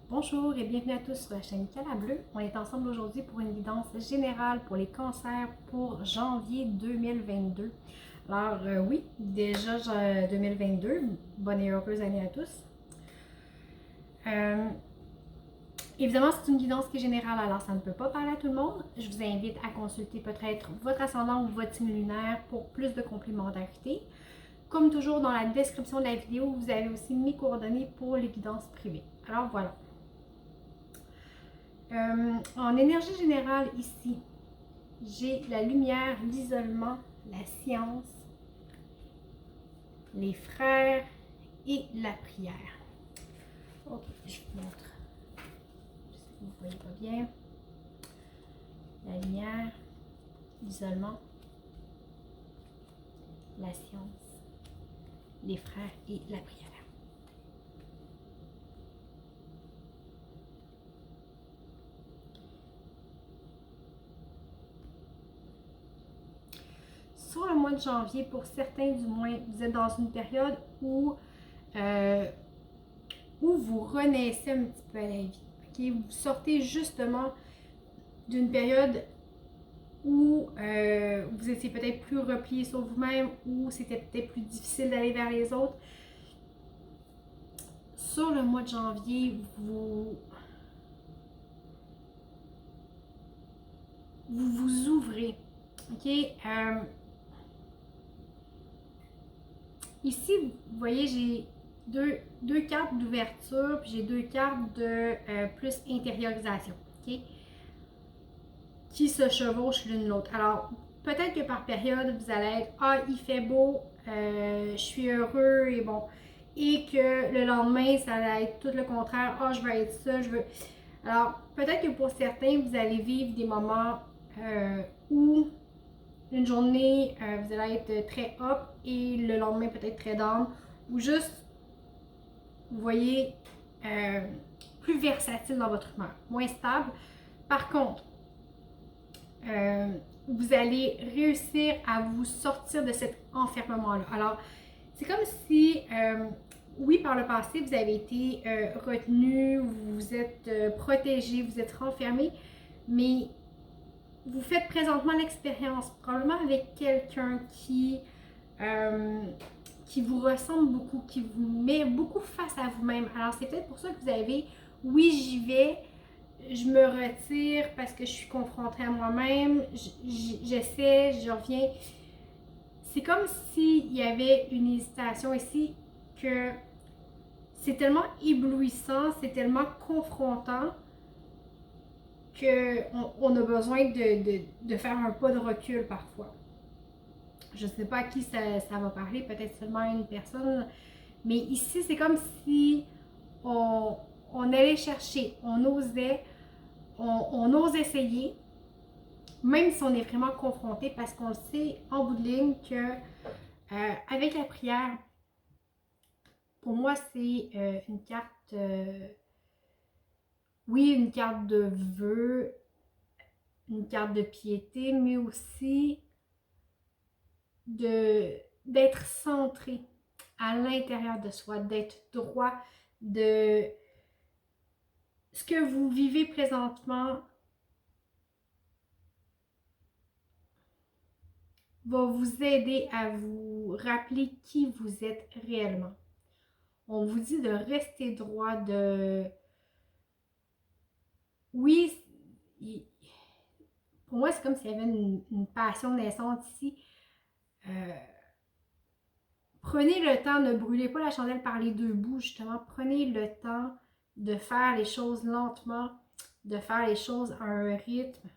Bonjour et bienvenue à tous sur la chaîne Cala Bleu. On est ensemble aujourd'hui pour une guidance générale pour les cancers pour janvier 2022. Alors oui, déjà 2022, bonne et heureuse année à tous. Évidemment, c'est une guidance qui est générale, alors ça ne peut pas parler à tout le monde. Je vous invite à consulter peut-être votre ascendant ou votre signe lunaire pour plus de complémentarité. Comme toujours, dans la description de la vidéo, vous avez aussi mes coordonnées pour les guidances privées. Alors voilà. En énergie générale ici, j'ai la lumière, l'isolement, la science, les frères et la prière. Ok, je vous montre. Je sais que vous ne voyez pas bien. La lumière, l'isolement, la science, les frères et la prière. Sur le mois de janvier, pour certains du moins, vous êtes dans une période où vous renaissez un petit peu à la vie. Okay? Vous sortez justement d'une période où vous étiez peut-être plus replié sur vous-même, où c'était peut-être plus difficile d'aller vers les autres. Sur le mois de janvier, vous vous ouvrez. OK? Ici, vous voyez, j'ai deux cartes d'ouverture, puis j'ai deux cartes de plus intériorisation. OK? Qui se chevauchent l'une l'autre. Alors, peut-être que par période, vous allez être « Ah, il fait beau, je suis heureux et bon. » Et que le lendemain, ça va être tout le contraire. « Ah, je veux être ça, je veux. » Alors, peut-être que pour certains, vous allez vivre des moments où une journée, vous allez être très up et le lendemain, peut-être très down. Ou juste, vous voyez, plus versatile dans votre humeur, moins stable. Par contre, vous allez réussir à vous sortir de cet enfermement-là. Alors, c'est comme si, oui, par le passé, vous avez été retenu, vous êtes protégé, vous êtes renfermé, mais vous faites présentement l'expérience, probablement avec quelqu'un qui vous ressemble beaucoup, qui vous met beaucoup face à vous-même. Alors, c'est peut-être pour ça que vous avez, oui, j'y vais, je me retire parce que je suis confrontée à moi-même, j'essaie, je reviens. C'est comme s'il y avait une hésitation ici, que c'est tellement éblouissant, c'est tellement confrontant qu'on a besoin de faire un pas de recul parfois. Je ne sais pas à qui ça va parler, peut-être seulement à une personne, mais ici c'est comme si on allait chercher, on osait, on ose essayer, même si on est vraiment confronté, parce qu'on le sait en bout de ligne que avec la prière, pour moi c'est une carte, oui, une carte de vœux, une carte de piété, mais aussi d'être centré à l'intérieur de soi, d'être droit, de ce que vous vivez présentement va vous aider à vous rappeler qui vous êtes réellement. On vous dit de rester droit, de... Oui, pour moi, c'est comme s'il y avait une passion naissante ici. Prenez le temps, ne brûlez pas la chandelle par les deux bouts, justement. Prenez le temps de faire les choses lentement, de faire les choses à un rythme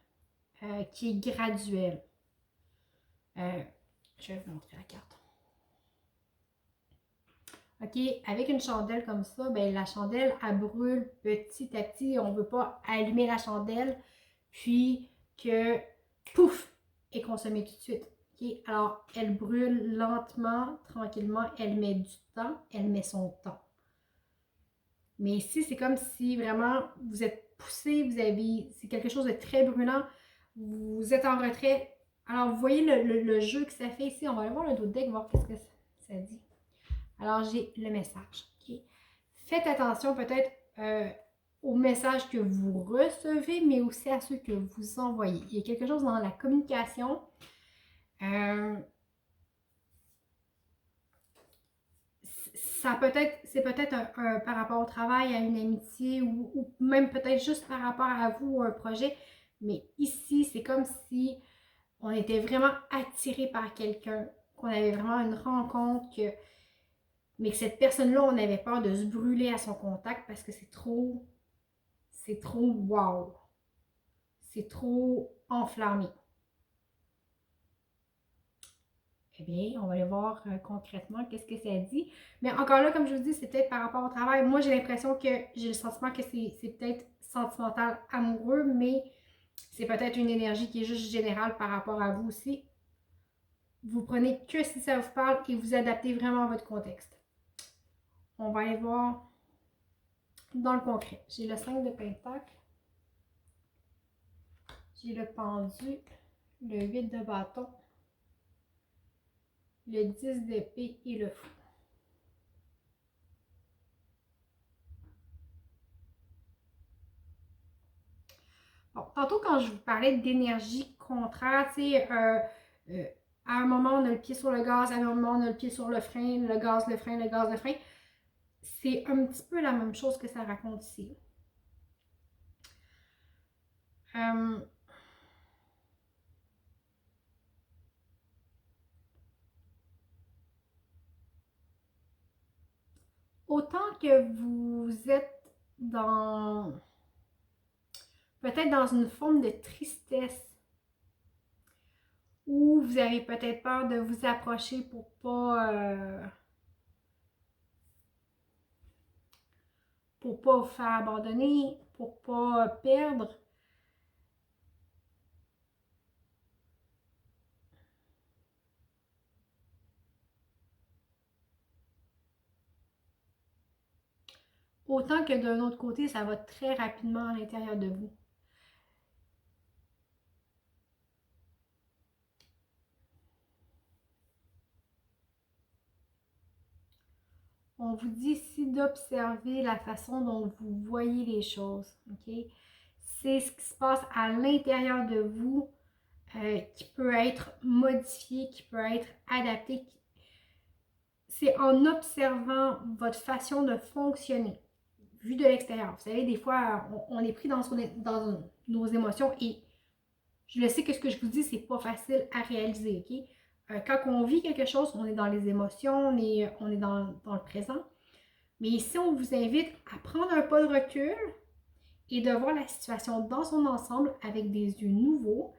qui est graduel. Je vais vous montrer la carte. OK, avec une chandelle comme ça, ben, la chandelle, elle brûle petit à petit. On ne veut pas allumer la chandelle, puis que, pouf, est consommée tout de suite. Okay? Alors, elle brûle lentement, tranquillement. Elle met du temps, elle met son temps. Mais ici, c'est comme si vraiment vous êtes poussé, c'est quelque chose de très brûlant. Vous êtes en retrait. Alors, vous voyez le jeu que ça fait ici. On va aller voir le dos de deck, voir qu'est-ce que ça dit. Alors, j'ai le message. Okay? Faites attention peut-être aux messages que vous recevez, mais aussi à ceux que vous envoyez. Il y a quelque chose dans la communication. C'est peut-être par rapport au travail, à une amitié ou même peut-être juste par rapport à vous ou un projet. Mais ici, c'est comme si on était vraiment attiré par quelqu'un, qu'on avait vraiment une rencontre, mais que cette personne-là, on avait peur de se brûler à son contact parce que c'est trop wow. C'est trop enflammé. Eh bien, on va aller voir concrètement qu'est-ce que ça dit. Mais encore là, comme je vous dis, c'est peut-être par rapport au travail. Moi, j'ai l'impression que j'ai le sentiment que c'est peut-être sentimental, amoureux, mais c'est peut-être une énergie qui est juste générale par rapport à vous aussi. Vous prenez que si ça vous parle et vous adaptez vraiment à votre contexte. On va aller voir dans le concret. J'ai le 5 de Pentacle, j'ai le pendu, le 8 de bâton, le 10 d'épée et le fou. Bon, tantôt, quand je vous parlais d'énergie contraire, tu sais, à un moment, on a le pied sur le gaz, à un moment, on a le pied sur le frein, le gaz, le frein, le gaz, le frein. C'est un petit peu la même chose que ça raconte ici. Autant que vous êtes dans peut-être dans une forme de tristesse ou vous avez peut-être peur de vous approcher pour pas vous faire abandonner, pour pas perdre. Autant que d'un autre côté, ça va très rapidement à l'intérieur de vous. On vous dit ici d'observer la façon dont vous voyez les choses. Okay? C'est ce qui se passe à l'intérieur de vous qui peut être modifié, qui peut être adapté. C'est en observant votre façon de fonctionner, vue de l'extérieur. Vous savez, des fois, on est pris dans nos émotions et je le sais que ce que je vous dis, c'est pas facile à réaliser, ok? Quand on vit quelque chose, on est dans les émotions, on est dans le présent. Mais ici, on vous invite à prendre un pas de recul et de voir la situation dans son ensemble avec des yeux nouveaux.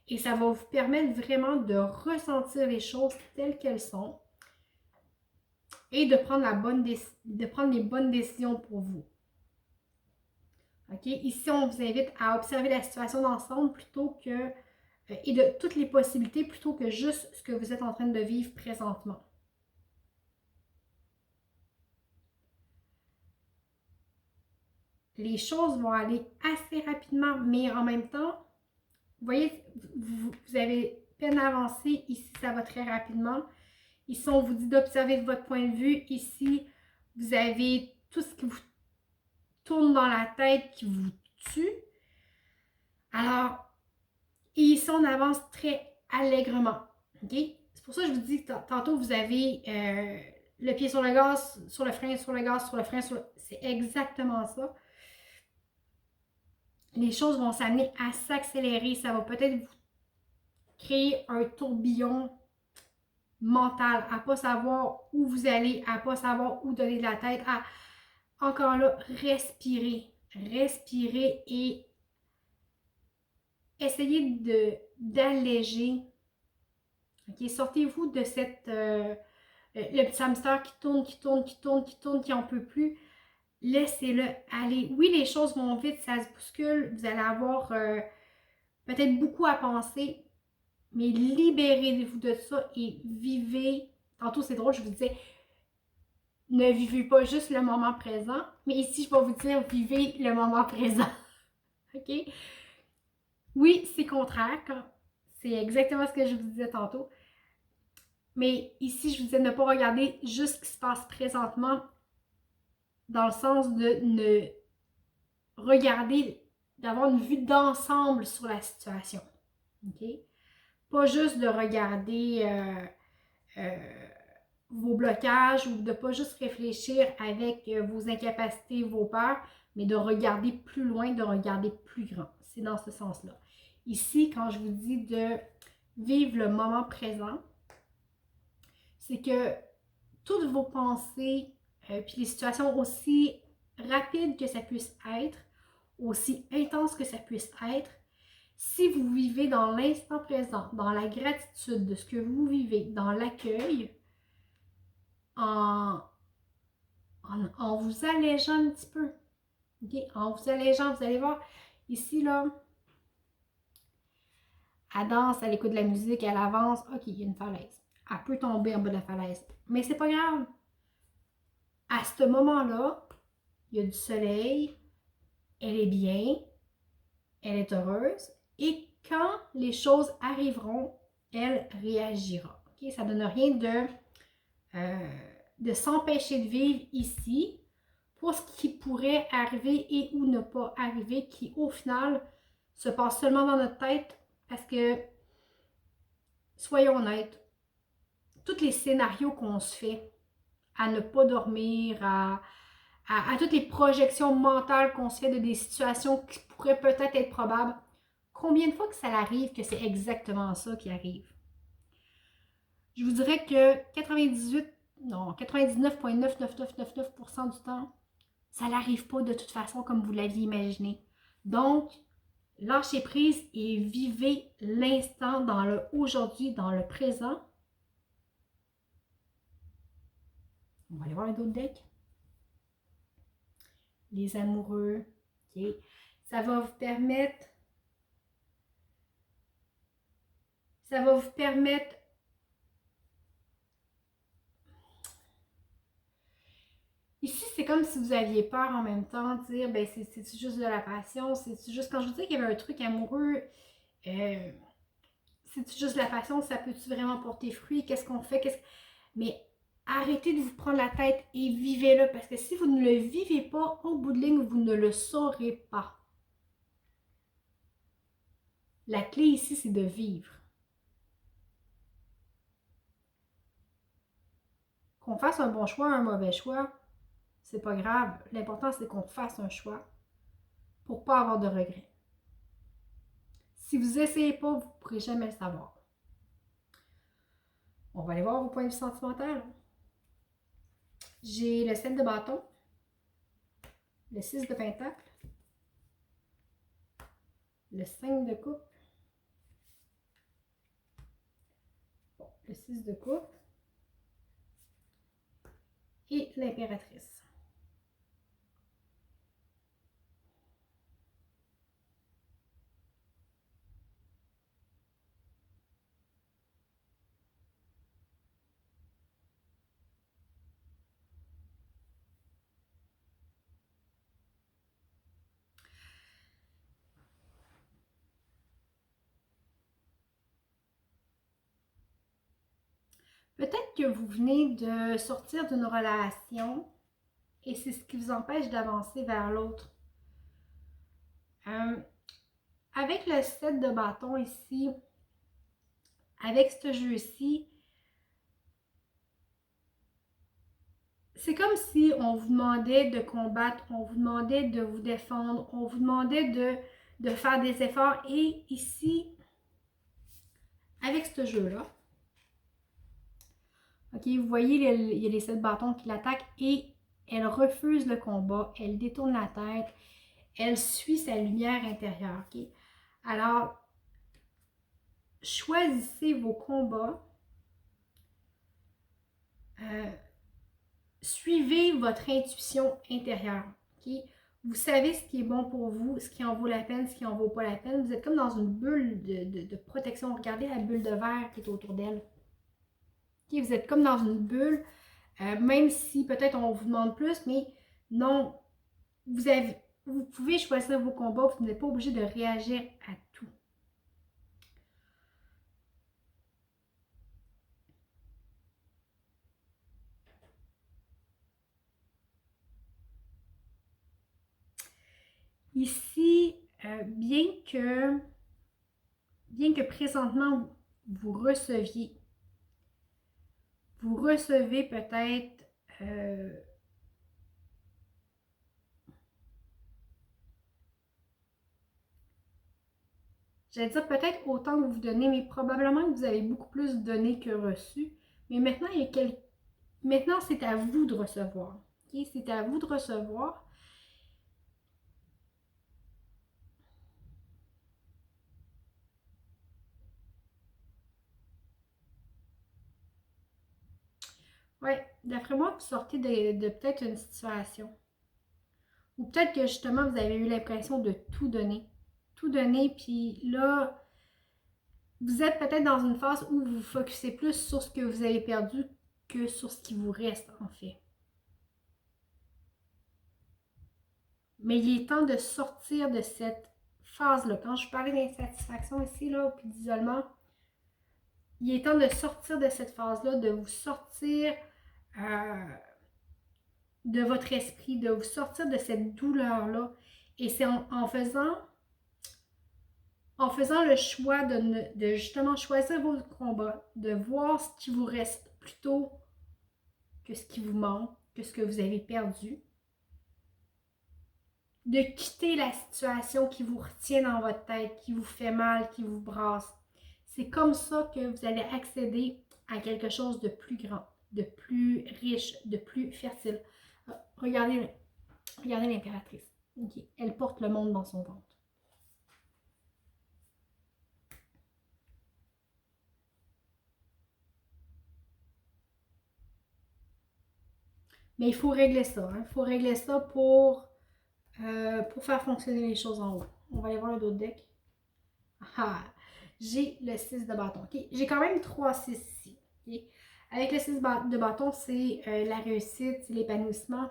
Et ça va vous permettre vraiment de ressentir les choses telles qu'elles sont et de prendre les bonnes décisions pour vous. Okay? Ici, on vous invite à observer la situation d'ensemble plutôt que et de toutes les possibilités plutôt que juste ce que vous êtes en train de vivre présentement. Les choses vont aller assez rapidement, mais en même temps, vous voyez, vous avez peine avancé. Ici, ça va très rapidement. Ici, on vous dit d'observer de votre point de vue. Ici, vous avez tout ce qui vous tourne dans la tête qui vous tue. Alors, ici, on avance très allègrement. Okay? C'est pour ça que je vous dis que tantôt, vous avez le pied sur le gaz, sur le frein, sur le gaz, sur le frein, c'est exactement ça. Les choses vont s'amener à s'accélérer. Ça va peut-être vous créer un tourbillon mental, à ne pas savoir où vous allez, à ne pas savoir où donner de la tête, à encore là, respirer. Respirer et essayez d'alléger. Okay? Sortez-vous de cette... le petit hamster qui tourne, qui tourne, qui tourne, qui tourne, qui n'en peut plus. Laissez-le aller. Oui, les choses vont vite, ça se bouscule. Vous allez avoir peut-être beaucoup à penser, mais libérez-vous de ça et vivez. Tantôt, c'est drôle, je vous disais, ne vivez pas juste le moment présent, mais ici, je vais vous dire, vivez le moment présent. OK? Oui, c'est contraire. C'est exactement ce que je vous disais tantôt. Mais ici, je vous disais ne pas regarder juste ce qui se passe présentement dans le sens de ne regarder, d'avoir une vue d'ensemble sur la situation. OK? Pas juste de regarder vos blocages ou de pas juste réfléchir avec vos incapacités, vos peurs, mais de regarder plus loin, de regarder plus grand. C'est dans ce sens-là. Ici, quand je vous dis de vivre le moment présent, c'est que toutes vos pensées, puis les situations aussi rapides que ça puisse être, aussi intenses que ça puisse être, si vous vivez dans l'instant présent, dans la gratitude de ce que vous vivez, dans l'accueil, en vous allégeant un petit peu, okay? En vous allégeant, vous allez voir, ici, là, elle danse, elle écoute de la musique, elle avance, ok, il y a une falaise. Elle peut tomber en bas de la falaise, mais c'est pas grave. À ce moment-là, il y a du soleil, elle est bien, elle est heureuse, et quand les choses arriveront, elle réagira. Okay? Ça ne donne rien de s'empêcher de vivre ici pour ce qui pourrait arriver et ou ne pas arriver, qui au final se passe seulement dans notre tête parce que, soyons honnêtes, tous les scénarios qu'on se fait à ne pas dormir, à toutes les projections mentales qu'on se fait de des situations qui pourraient peut-être être probables, combien de fois que ça arrive que c'est exactement ça qui arrive? Je vous dirais que 99,99999% du temps, ça n'arrive pas de toute façon comme vous l'aviez imaginé. Donc, lâchez prise et vivez l'instant dans le aujourd'hui, dans le présent. On va aller voir un autre deck. Les amoureux. Okay. Ça va vous permettre. Ici, c'est comme si vous aviez peur en même temps, de dire, ben, c'est juste de la passion, c'est juste, quand je vous disais qu'il y avait un truc amoureux, c'est juste de la passion, ça peut-tu vraiment porter fruit, qu'est-ce qu'on fait, mais arrêtez de vous prendre la tête et vivez-le, parce que si vous ne le vivez pas, au bout de ligne, vous ne le saurez pas. La clé ici, c'est de vivre. Qu'on fasse un bon choix, un mauvais choix, c'est pas grave. L'important, c'est qu'on fasse un choix pour pas avoir de regrets. Si vous n'essayez pas, vous ne pourrez jamais le savoir. On va aller voir vos points de vue sentimental. J'ai le 7 de bâton, le 6 de pentacle, le 5 de coupe, le 6 de coupe et l'impératrice. Peut-être que vous venez de sortir d'une relation et c'est ce qui vous empêche d'avancer vers l'autre. Avec le 7 de bâton ici, avec ce jeu-ci, c'est comme si on vous demandait de combattre, on vous demandait de vous défendre, on vous demandait de faire des efforts. Et ici, avec ce jeu-là, ok, vous voyez, il y a les 7 bâtons qui l'attaquent et elle refuse le combat, elle détourne la tête, elle suit sa lumière intérieure. Ok? Alors, choisissez vos combats. Suivez votre intuition intérieure. Okay? Vous savez ce qui est bon pour vous, ce qui en vaut la peine, ce qui en vaut pas la peine. Vous êtes comme dans une bulle de protection. Regardez la bulle de verre qui est autour d'elle. Okay? Vous êtes comme dans une bulle, même si peut-être on vous demande plus, mais non, vous pouvez choisir vos combats, vous n'êtes pas obligé de réagir à tout. Ici, bien que présentement vous recevez peut-être j'allais dire peut-être autant que vous donnez, mais probablement que vous avez beaucoup plus donné que reçu. Mais maintenant, maintenant c'est à vous de recevoir. Okay? C'est à vous de recevoir. Ouais, d'après moi, vous sortez de peut-être une situation. Ou peut-être que justement, vous avez eu l'impression de tout donner. Tout donner, puis là, vous êtes peut-être dans une phase où vous vous focussez plus sur ce que vous avez perdu que sur ce qui vous reste, en fait. Mais il est temps de sortir de cette phase-là. Quand je parlais d'insatisfaction ici, là, puis d'isolement, il est temps de sortir de cette phase-là, de vous sortir de votre esprit, de vous sortir de cette douleur-là. Et c'est en faisant le choix de justement choisir vos combats, de voir ce qui vous reste plutôt que ce qui vous manque, que ce que vous avez perdu, de quitter la situation qui vous retient dans votre tête, qui vous fait mal, qui vous brasse. C'est comme ça que vous allez accéder à quelque chose de plus grand, de plus riche, de plus fertile. Regardez l'impératrice. Okay. Elle porte le monde dans son ventre. Mais il faut régler ça. Hein. Il faut régler ça pour faire fonctionner les choses en haut. On va aller voir le d'autres deck. Ah, j'ai le 6 de bâton. Okay. J'ai quand même 3 6 ici. Okay. Avec le 6 de bâton, c'est la réussite, c'est l'épanouissement.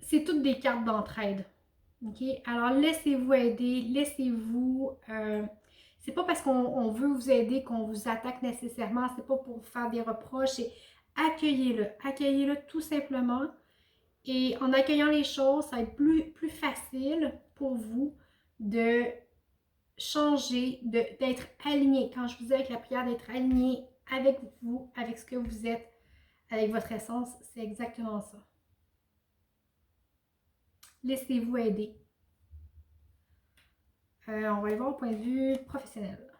C'est toutes des cartes d'entraide. Okay. Alors, laissez-vous aider, laissez-vous... c'est pas parce qu'on veut vous aider qu'on vous attaque nécessairement, c'est pas pour vous faire des reproches, c'est accueillez-le tout simplement. Et en accueillant les choses, ça va être plus facile pour vous de changer, d'être aligné. Quand je vous dis avec la prière, d'être aligné avec vous, avec ce que vous êtes, avec votre essence, c'est exactement ça. Laissez-vous aider. On va aller voir au point de vue professionnel.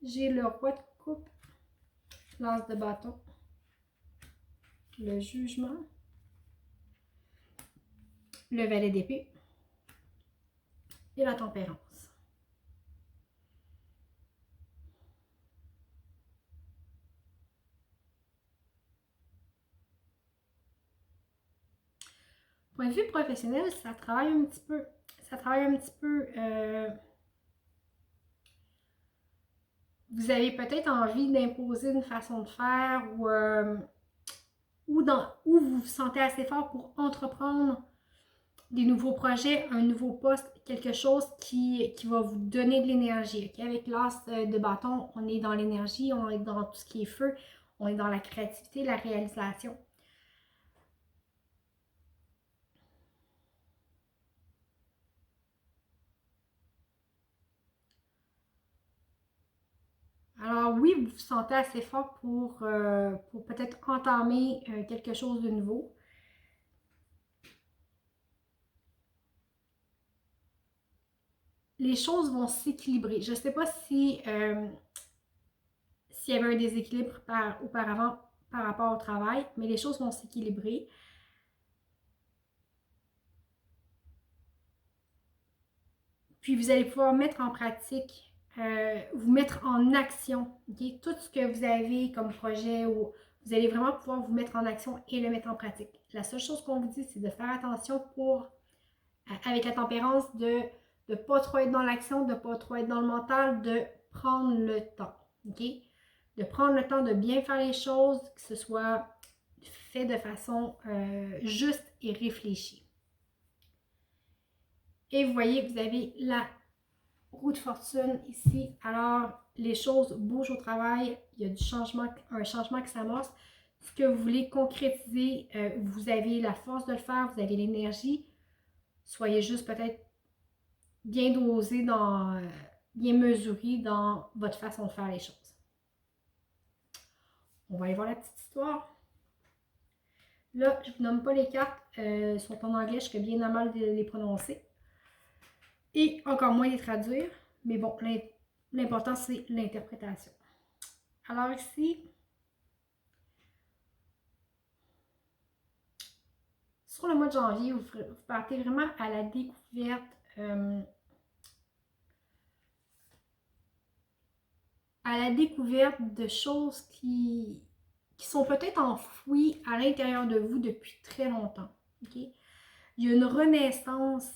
J'ai le roi de coupe, l'as de bâton, le jugement, le valet d'épée et la tempérance. Point de vue professionnel, ça travaille un petit peu. Vous avez peut-être envie d'imposer une façon de faire ou vous vous sentez assez fort pour entreprendre des nouveaux projets, un nouveau poste, quelque chose qui va vous donner de l'énergie. Okay? Avec l'as de bâton, on est dans l'énergie, on est dans tout ce qui est feu, on est dans la créativité, la réalisation. Alors oui, vous vous sentez assez fort pour peut-être entamer quelque chose de nouveau. Les choses vont s'équilibrer. Je ne sais pas si s'il y avait un déséquilibre auparavant par rapport au travail, mais les choses vont s'équilibrer. Puis vous allez pouvoir mettre en pratique, vous mettre en action, okay? Tout ce que vous avez comme projet, ou vous allez vraiment pouvoir vous mettre en action et le mettre en pratique. La seule chose qu'on vous dit, c'est de faire attention avec la tempérance, de ne pas trop être dans l'action, de ne pas trop être dans le mental, de prendre le temps. Okay? De prendre le temps de bien faire les choses, que ce soit fait de façon juste et réfléchie. Et vous voyez, vous avez la roue de fortune ici. Alors, les choses bougent au travail. Il y a un changement qui s'amorce. ce que vous voulez concrétiser, vous avez la force de le faire, vous avez l'énergie. Soyez juste peut-être bien dosé, bien mesuré dans votre façon de faire les choses. On va aller voir la petite histoire. Là, je ne vous nomme pas les cartes, elles sont en anglais, je serais bien à mal de les prononcer. Et encore moins les traduire. Mais bon, l'important, c'est l'interprétation. Alors ici, sur le mois de janvier, vous partez vraiment à la découverte, de choses qui sont peut-être enfouies à l'intérieur de vous depuis très longtemps. Okay? Il y a une renaissance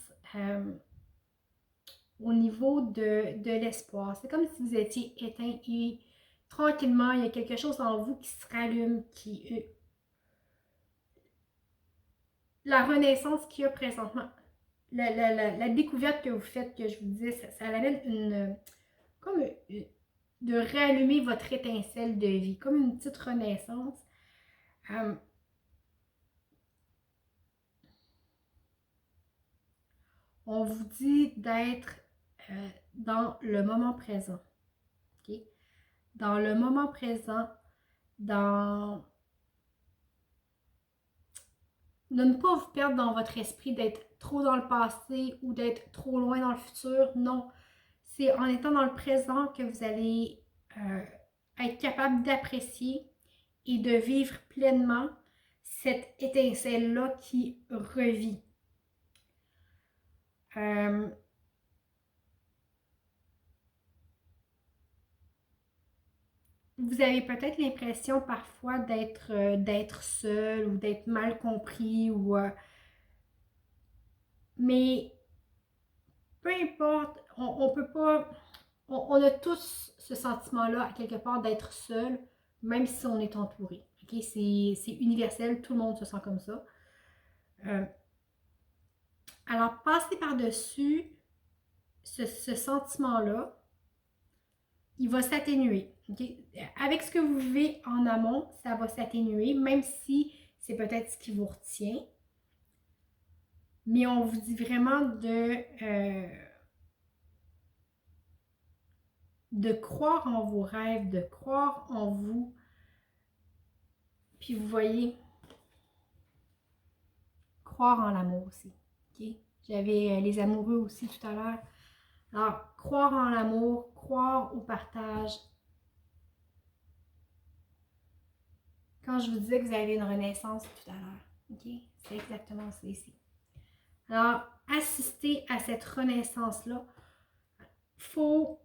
au niveau de l'espoir. C'est comme si vous étiez éteint et tranquillement, il y a quelque chose en vous qui se rallume, la renaissance qu'il y a présentement, la découverte que vous faites, que je vous disais, ça amène de réallumer votre étincelle de vie, comme une petite renaissance. On vous dit d'être dans le moment présent. Okay? Dans le moment présent, de ne pas vous perdre dans votre esprit, d'être trop dans le passé ou d'être trop loin dans le futur. Non, c'est en étant dans le présent que vous allez être capable d'apprécier et de vivre pleinement cette étincelle-là qui revit. Vous avez peut-être l'impression parfois d'être seul ou d'être mal compris mais peu importe, on peut pas, on a tous ce sentiment-là à quelque part d'être seul, même si on est entouré. Okay? C'est universel, tout le monde se sent comme ça. Alors, passez par-dessus ce sentiment-là, il va s'atténuer. Okay? Avec ce que vous vivez en amont, ça va s'atténuer, même si c'est peut-être ce qui vous retient. Mais on vous dit vraiment de croire en vos rêves, de croire en vous. Puis vous voyez, croire en l'amour aussi. Okay? J'avais les amoureux aussi tout à l'heure. Alors, croire en l'amour, croire au partage. Quand je vous disais que vous avez une renaissance tout à l'heure, okay? C'est exactement ça ici. Alors, assister à cette renaissance-là, faut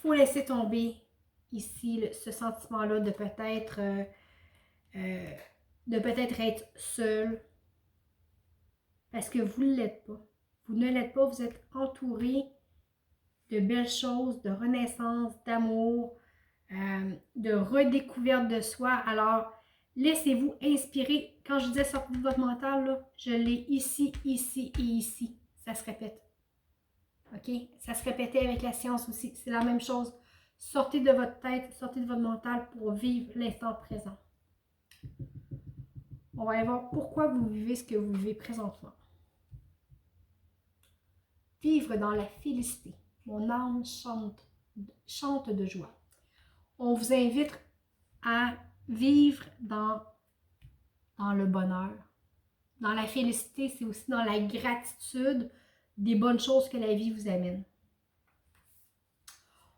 laisser tomber ici ce sentiment-là de peut-être être seul, parce que vous ne l'êtes pas. Vous ne l'êtes pas, vous êtes entouré de belles choses, de renaissance, d'amour, de redécouverte de soi. Alors, laissez-vous inspirer. Quand je disais sortir de votre mental, là, je l'ai ici, ici et ici. Ça se répète. OK? Ça se répétait avec la science aussi. C'est la même chose. Sortez de votre tête, sortez de votre mental pour vivre l'instant présent. On va aller voir pourquoi vous vivez ce que vous vivez présentement. Vivre dans la félicité. Mon âme chante de joie. On vous invite à vivre dans le bonheur. Dans la félicité, c'est aussi dans la gratitude des bonnes choses que la vie vous amène.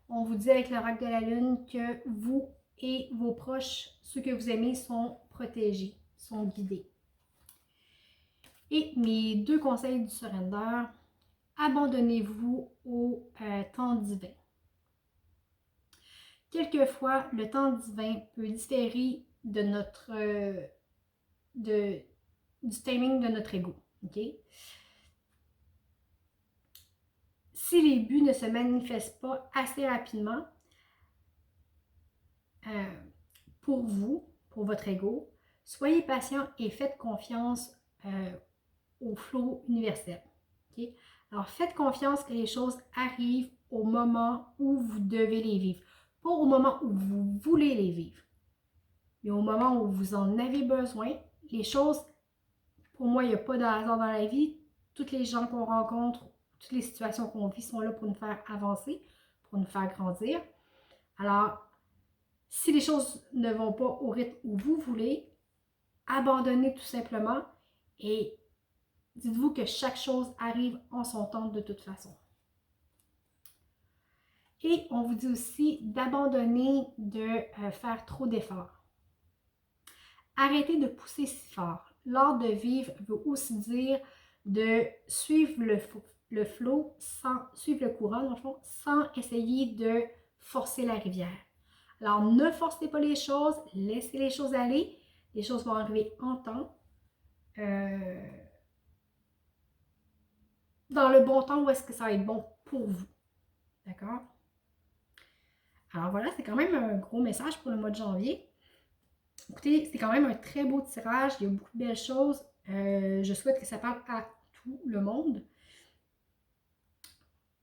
On vous dit avec l'oracle de la lune que vous et vos proches, ceux que vous aimez, sont protégés, sont guidés. Et mes 2 conseils du surrender, abandonnez-vous au temps divin. Quelquefois, le temps divin peut différer de du timing de notre ego. Okay? Si les buts ne se manifestent pas assez rapidement pour vous, pour votre ego, soyez patient et faites confiance au flow universel. Okay? Alors, faites confiance que les choses arrivent au moment où vous devez les vivre, pas au moment où vous voulez les vivre. mais au moment où vous en avez besoin, les choses, pour moi, il n'y a pas de hasard dans la vie. Toutes les gens qu'on rencontre, toutes les situations qu'on vit sont là pour nous faire avancer, pour nous faire grandir. Alors, si les choses ne vont pas au rythme où vous voulez, abandonnez tout simplement et dites-vous que chaque chose arrive en son temps de toute façon. Et on vous dit aussi d'abandonner de faire trop d'efforts. Arrêtez de pousser si fort. L'art de vivre veut aussi dire de suivre le flot, suivre le courant, dans le fond, sans essayer de forcer la rivière. Alors, ne forcez pas les choses, laissez les choses aller. Les choses vont arriver en temps. Dans le bon temps, où est-ce que ça va être bon pour vous. D'accord? Alors voilà, c'est quand même un gros message pour le mois de janvier. Écoutez, c'est quand même un très beau tirage. Il y a beaucoup de belles choses. Je souhaite que ça parle à tout le monde.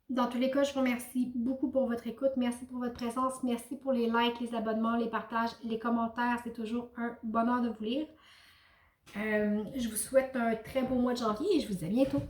Dans tous les cas, je vous remercie beaucoup pour votre écoute. Merci pour votre présence. Merci pour les likes, les abonnements, les partages, les commentaires. C'est toujours un bonheur de vous lire. Je vous souhaite un très beau mois de janvier et je vous dis à bientôt.